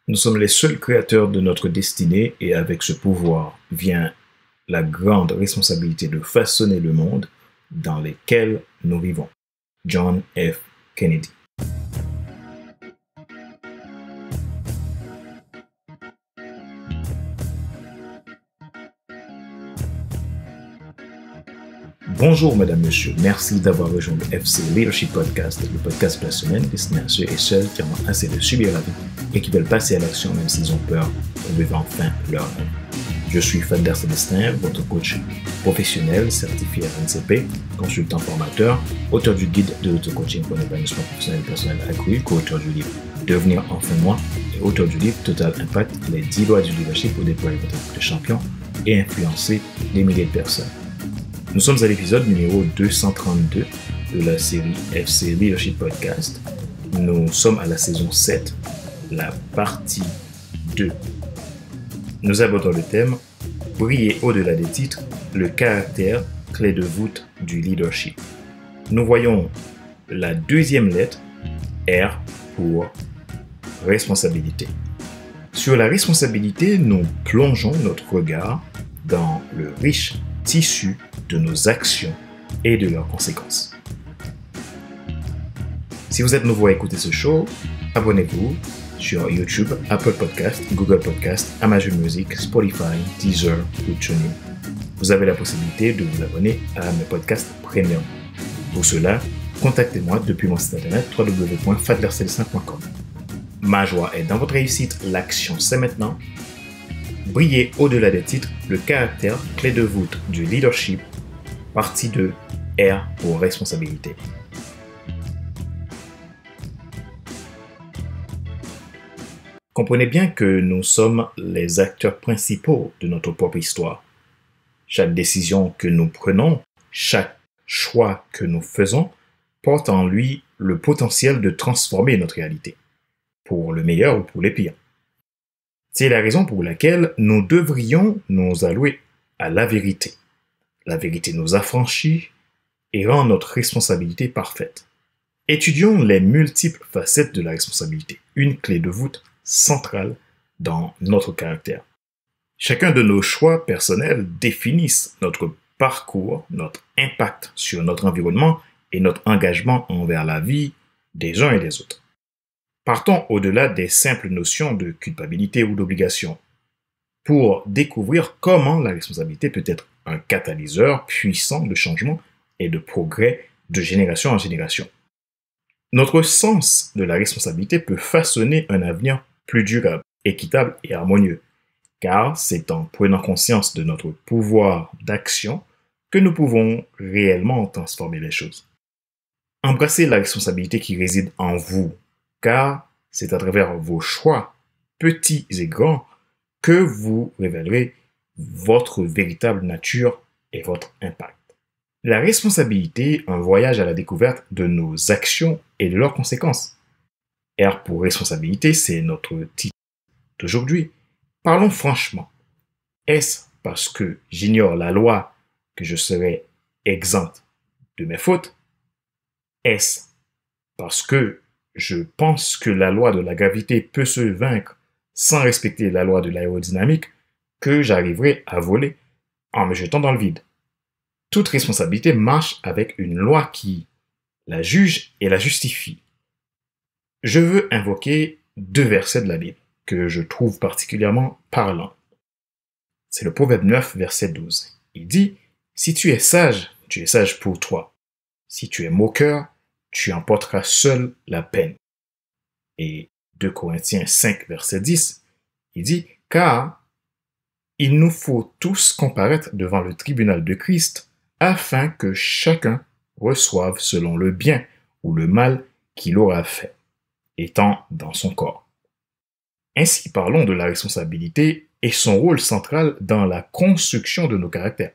Nous sommes les seuls créateurs de notre destinée et avec ce pouvoir vient la grande responsabilité de façonner le monde dans lequel nous vivons. John F. Kennedy. Bonjour mesdames, messieurs, merci d'avoir rejoint le FC Leadership Podcast, le podcast de la semaine destiné à ceux et celles qui en ont assez de subir la vie et qui veulent passer à l'action même s'ils ont peur de vivre enfin leur rêve. Je suis Fadler Célestin, votre coach professionnel certifié RNCP, consultant formateur, auteur du guide de l'auto-coaching pour l'épanouissement professionnel et personnel accru, co-auteur du livre Devenir enfin moi et auteur du livre Total Impact, les 10 lois du leadership pour déployer votre équipe de champion et influencer des milliers de personnes. Nous sommes à l'épisode numéro 232 de la série FC Leadership Podcast. Nous sommes à la saison 7, la partie 2. Nous abordons le thème « Briller au-delà des titres, le caractère, clé de voûte du leadership ». Nous voyons la deuxième lettre, R, pour responsabilité. Sur la responsabilité, nous plongeons notre regard dans le riche tissu de nos actions et de leurs conséquences. Si vous êtes nouveau à écouter ce show, abonnez-vous sur YouTube, Apple Podcast, Google Podcast, Amazon Music, Spotify, Deezer ou TuneIn. Vous avez la possibilité de vous abonner à mes podcasts premium. Pour cela, contactez-moi depuis mon site internet www.fadlercelestin.com. Ma joie est dans votre réussite, l'action c'est maintenant. Briller au-delà des titres, le caractère, clé de voûte du leadership, partie 2, R pour responsabilité. Comprenez bien que nous sommes les acteurs principaux de notre propre histoire. Chaque décision que nous prenons, chaque choix que nous faisons, porte en lui le potentiel de transformer notre réalité, pour le meilleur ou pour le pire. C'est la raison pour laquelle nous devrions nous allouer à la vérité. La vérité nous affranchit et rend notre responsabilité parfaite. Étudions les multiples facettes de la responsabilité, une clé de voûte centrale dans notre caractère. Chacun de nos choix personnels définissent notre parcours, notre impact sur notre environnement et notre engagement envers la vie des uns et des autres. Partons au-delà des simples notions de culpabilité ou d'obligation pour découvrir comment la responsabilité peut être un catalyseur puissant de changement et de progrès de génération en génération. Notre sens de la responsabilité peut façonner un avenir plus durable, équitable et harmonieux, car c'est en prenant conscience de notre pouvoir d'action que nous pouvons réellement transformer les choses. Embrassez la responsabilité qui réside en vous, car c'est à travers vos choix, petits et grands, que vous révélerez votre véritable nature et votre impact. La responsabilité, un voyage à la découverte de nos actions et de leurs conséquences. R pour responsabilité, c'est notre titre d'aujourd'hui. Parlons franchement. Est-ce parce que j'ignore la loi que je serai exempt de mes fautes? Est-ce parce que je pense que la loi de la gravité peut se vaincre sans respecter la loi de l'aérodynamique que j'arriverai à voler en me jetant dans le vide? Toute responsabilité marche avec une loi qui la juge et la justifie. Je veux invoquer 2 versets de la Bible que je trouve particulièrement parlants. C'est le Proverbe 9, verset 12. Il dit « Si tu es sage pour toi. Si tu es moqueur, tu en porteras seul la peine. » Et 2 Corinthiens 5, verset 10, il dit « Car il nous faut tous comparaître devant le tribunal de Christ afin que chacun reçoive selon le bien ou le mal qu'il aura fait, étant dans son corps. » Ainsi parlons de la responsabilité et son rôle central dans la construction de nos caractères.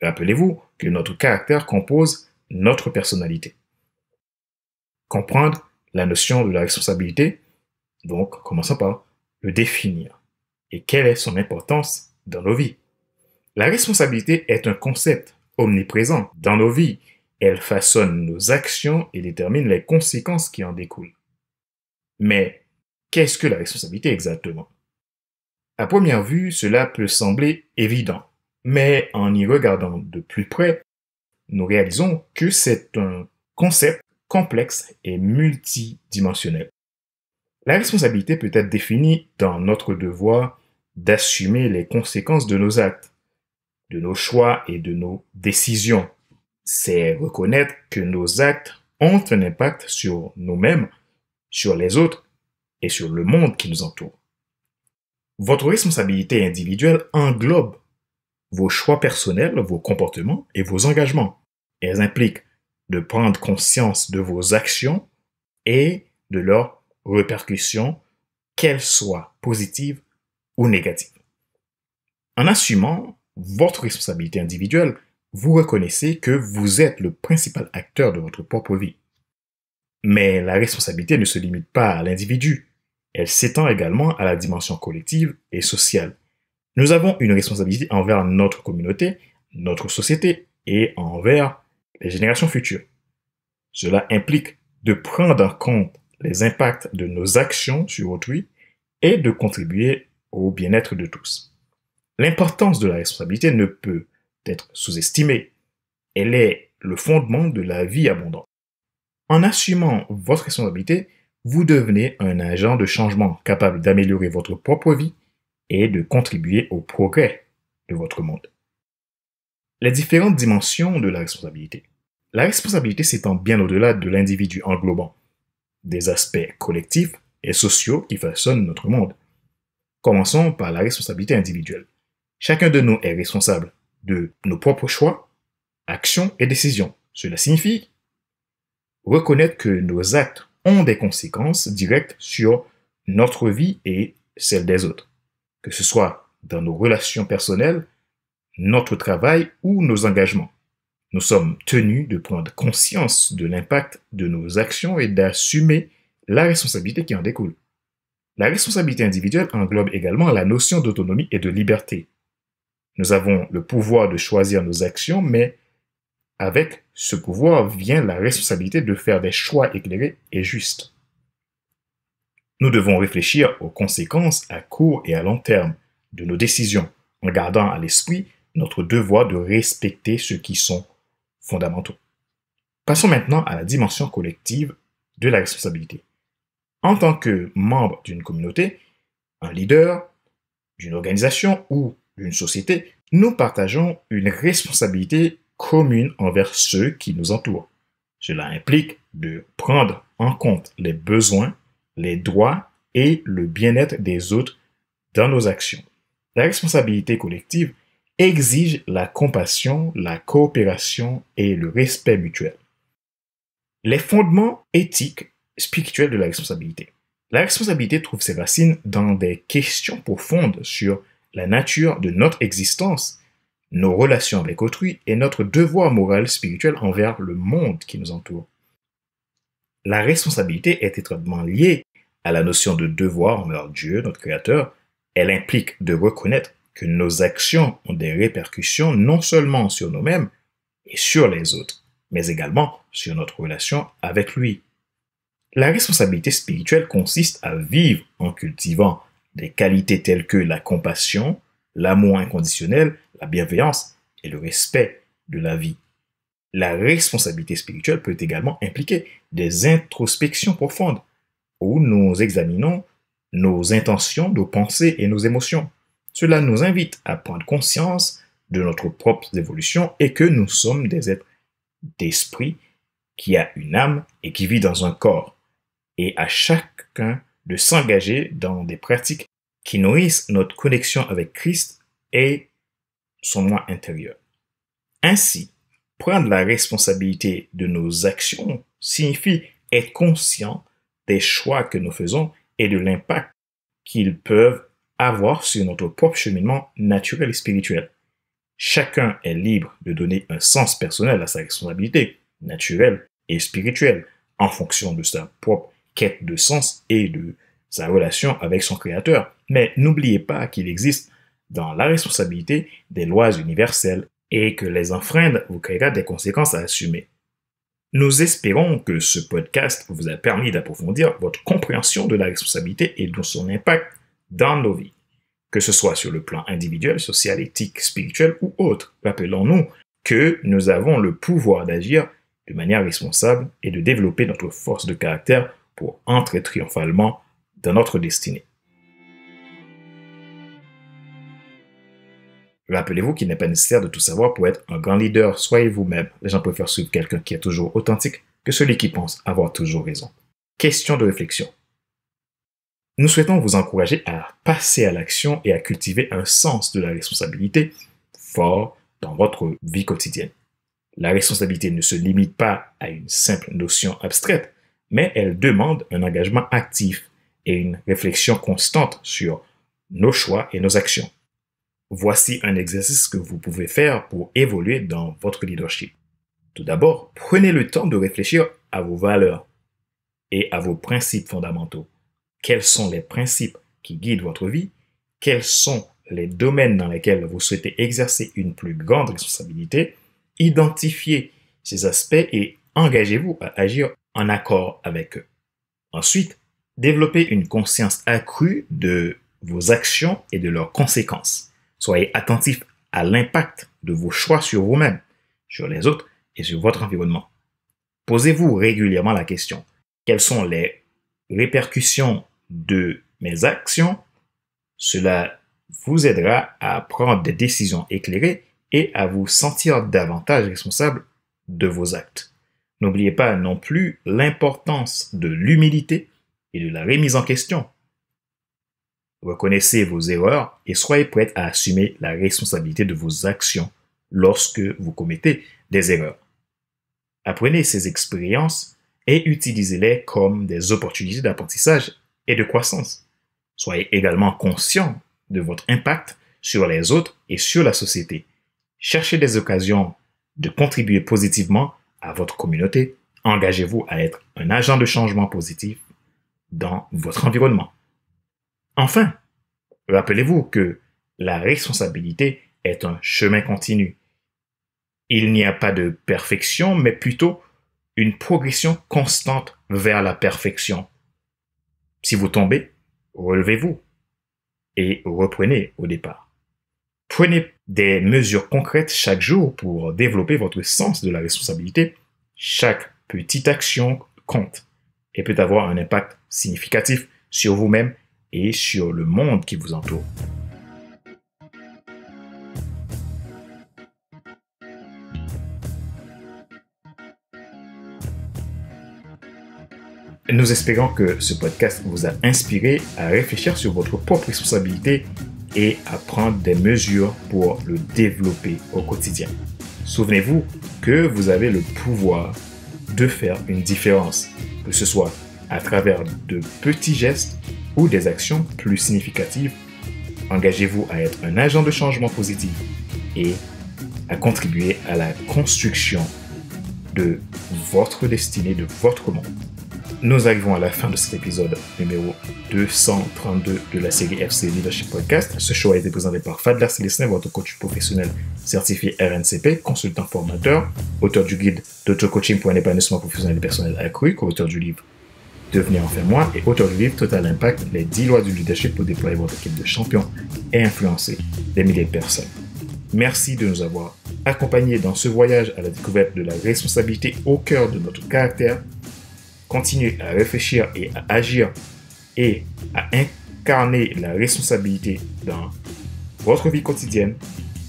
Rappelez-vous que notre caractère compose notre personnalité. Comprendre la notion de la responsabilité, donc commençons par le définir. Et quelle est son importance dans nos vies? La responsabilité est un concept omniprésent dans nos vies. Elle façonne nos actions et détermine les conséquences qui en découlent. Mais qu'est-ce que la responsabilité exactement? À première vue, cela peut sembler évident, mais en y regardant de plus près, nous réalisons que c'est un concept complexe et multidimensionnel. La responsabilité peut être définie dans notre devoir d'assumer les conséquences de nos actes, de nos choix et de nos décisions. C'est reconnaître que nos actes ont un impact sur nous-mêmes, sur les autres et sur le monde qui nous entoure. Votre responsabilité individuelle englobe vos choix personnels, vos comportements et vos engagements. Elles impliquent de prendre conscience de vos actions et de leurs répercussions, qu'elles soient positives ou négatives. En assumant votre responsabilité individuelle, vous reconnaissez que vous êtes le principal acteur de votre propre vie. Mais la responsabilité ne se limite pas à l'individu. Elle s'étend également à la dimension collective et sociale. Nous avons une responsabilité envers notre communauté, notre société et envers les générations futures. Cela implique de prendre en compte les impacts de nos actions sur autrui et de contribuer au bien-être de tous. L'importance de la responsabilité ne peut être sous-estimée. Elle est le fondement de la vie abondante. En assumant votre responsabilité, vous devenez un agent de changement capable d'améliorer votre propre vie et de contribuer au progrès de votre monde. Les différentes dimensions de la responsabilité. La responsabilité s'étend bien au-delà de l'individu, englobant des aspects collectifs et sociaux qui façonnent notre monde. Commençons par la responsabilité individuelle. Chacun de nous est responsable de nos propres choix, actions et décisions. Cela signifie reconnaître que nos actes ont des conséquences directes sur notre vie et celle des autres, que ce soit dans nos relations personnelles, notre travail ou nos engagements. Nous sommes tenus de prendre conscience de l'impact de nos actions et d'assumer la responsabilité qui en découle. La responsabilité individuelle englobe également la notion d'autonomie et de liberté. Nous avons le pouvoir de choisir nos actions, mais avec ce pouvoir vient la responsabilité de faire des choix éclairés et justes. Nous devons réfléchir aux conséquences à court et à long terme de nos décisions, en gardant à l'esprit notre devoir de respecter ceux qui sont fondamentaux. Passons maintenant à la dimension collective de la responsabilité. En tant que membre d'une communauté, un leader, d'une organisation ou d'une société, nous partageons une responsabilité commune envers ceux qui nous entourent. Cela implique de prendre en compte les besoins, les droits et le bien-être des autres dans nos actions. La responsabilité collective exige la compassion, la coopération et le respect mutuel. Les fondements éthiques spirituels de la responsabilité. La responsabilité trouve ses racines dans des questions profondes sur la nature de notre existence, nos relations avec autrui et notre devoir moral spirituel envers le monde qui nous entoure. La responsabilité est étroitement liée à la notion de devoir envers Dieu, notre Créateur. Elle implique de reconnaître que nos actions ont des répercussions non seulement sur nous-mêmes et sur les autres, mais également sur notre relation avec lui. La responsabilité spirituelle consiste à vivre en cultivant des qualités telles que la compassion, l'amour inconditionnel, la bienveillance et le respect de la vie. La responsabilité spirituelle peut également impliquer des introspections profondes où nous examinons nos intentions, nos pensées et nos émotions. Cela nous invite à prendre conscience de notre propre évolution et que nous sommes des êtres d'esprit qui a une âme et qui vit dans un corps, et à chacun de s'engager dans des pratiques qui nourrissent notre connexion avec Christ et son moi intérieur. Ainsi, prendre la responsabilité de nos actions signifie être conscient des choix que nous faisons et de l'impact qu'ils peuvent avoir sur notre propre cheminement naturel et spirituel. Chacun est libre de donner un sens personnel à sa responsabilité, naturelle et spirituelle, en fonction de sa propre quête de sens et de sa relation avec son Créateur. Mais n'oubliez pas qu'il existe dans la responsabilité des lois universelles et que les enfreindre vous créera des conséquences à assumer. Nous espérons que ce podcast vous a permis d'approfondir votre compréhension de la responsabilité et de son impact dans nos vies, que ce soit sur le plan individuel, social, éthique, spirituel ou autre. Rappelons-nous que nous avons le pouvoir d'agir de manière responsable et de développer notre force de caractère pour entrer triomphalement dans notre destinée. Rappelez-vous qu'il n'est pas nécessaire de tout savoir pour être un grand leader. Soyez vous-même. Les gens préfèrent suivre quelqu'un qui est toujours authentique que celui qui pense avoir toujours raison. Question de réflexion. Nous souhaitons vous encourager à passer à l'action et à cultiver un sens de la responsabilité fort dans votre vie quotidienne. La responsabilité ne se limite pas à une simple notion abstraite, mais elle demande un engagement actif et une réflexion constante sur nos choix et nos actions. Voici un exercice que vous pouvez faire pour évoluer dans votre leadership. Tout d'abord, prenez le temps de réfléchir à vos valeurs et à vos principes fondamentaux. Quels sont les principes qui guident votre vie? Quels sont les domaines dans lesquels vous souhaitez exercer une plus grande responsabilité? Identifiez ces aspects et engagez-vous à agir en accord avec eux. Ensuite, développez une conscience accrue de vos actions et de leurs conséquences. Soyez attentif à l'impact de vos choix sur vous-même, sur les autres et sur votre environnement. Posez-vous régulièrement la question: quelles sont les répercussions de mes actions? Cela vous aidera à prendre des décisions éclairées et à vous sentir davantage responsable de vos actes. N'oubliez pas non plus l'importance de l'humilité et de la remise en question. Reconnaissez vos erreurs et soyez prêts à assumer la responsabilité de vos actions lorsque vous commettez des erreurs. Apprenez ces expériences et utilisez-les comme des opportunités d'apprentissage et de croissance. Soyez également conscient de votre impact sur les autres et sur la société. Cherchez des occasions de contribuer positivement à votre communauté. Engagez-vous à être un agent de changement positif dans votre environnement. Enfin, rappelez-vous que la responsabilité est un chemin continu. Il n'y a pas de perfection, mais plutôt une progression constante vers la perfection. Si vous tombez, relevez-vous et reprenez au départ. Prenez des mesures concrètes chaque jour pour développer votre sens de la responsabilité. Chaque petite action compte et peut avoir un impact significatif sur vous-même et sur le monde qui vous entoure. Nous espérons que ce podcast vous a inspiré à réfléchir sur votre propre responsabilité et à prendre des mesures pour le développer au quotidien. Souvenez-vous que vous avez le pouvoir de faire une différence, que ce soit à travers de petits gestes ou des actions plus significatives. Engagez-vous à être un agent de changement positif et à contribuer à la construction de votre destinée, de votre monde. Nous arrivons à la fin de cet épisode numéro 232 de la série FC Leadership Podcast. Ce show a été présenté par Fadler Célestin, votre coach professionnel certifié RNCP, consultant formateur, auteur du guide d'Auto-Coaching pour un épanouissement professionnel et personnel accru, co-auteur du livre Devenir enfin moi et auteur du livre Total Impact, les 10 lois du leadership pour déployer votre équipe de champions et influencer des milliers de personnes. Merci de nous avoir accompagnés dans ce voyage à la découverte de la responsabilité au cœur de notre caractère. Continuez à réfléchir et à agir et à incarner la responsabilité dans votre vie quotidienne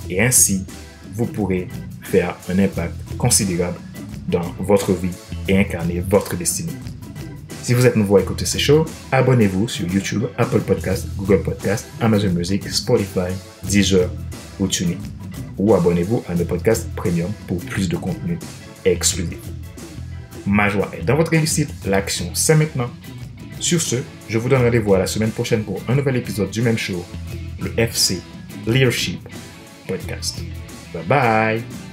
et ainsi vous pourrez faire un impact considérable dans votre vie et incarner votre destinée. Si vous êtes nouveau à écouter ces shows, abonnez-vous sur YouTube, Apple Podcasts, Google Podcasts, Amazon Music, Spotify, Deezer ou TuneIn. Ou abonnez-vous à nos podcasts premium pour plus de contenu exclusif. Ma joie est dans votre réussite, l'action c'est maintenant. Sur ce, je vous donne rendez-vous à la semaine prochaine pour un nouvel épisode du même show, le FC Leadership Podcast. Bye bye!